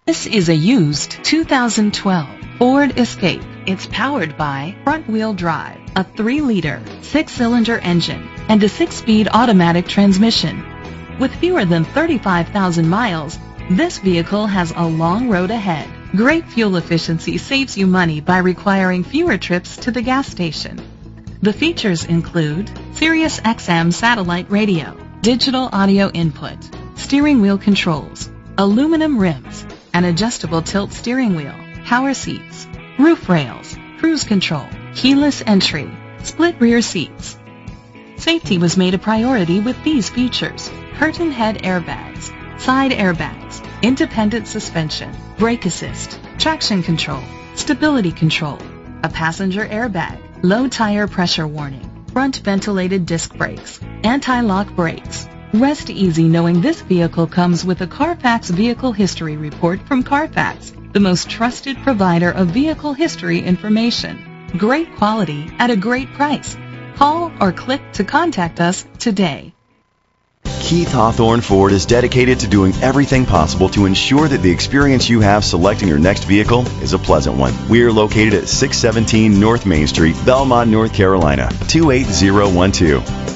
This is a used 2012 Ford Escape. It's powered by front-wheel drive, a 3-liter, 6-cylinder engine, and a 6-speed automatic transmission. With fewer than 35,000 miles, this vehicle has a long road ahead. Great fuel efficiency saves you money by requiring fewer trips to the gas station. The features include Sirius XM satellite radio, digital audio input, steering wheel controls, aluminum rims, an adjustable tilt steering wheel, power seats, roof rails, cruise control, keyless entry, split rear seats. Safety was made a priority with these features: curtain head airbags, side airbags, independent suspension, brake assist, traction control, stability control, a passenger airbag, low tire pressure warning, front ventilated disc brakes, anti-lock brakes. Rest easy knowing this vehicle comes with a Carfax Vehicle History Report from Carfax, the most trusted provider of vehicle history information. Great quality at a great price. Call or click to contact us today. Keith Hawthorne Ford is dedicated to doing everything possible to ensure that the experience you have selecting your next vehicle is a pleasant one. We are located at 617 North Main Street, Belmont, North Carolina, 28012.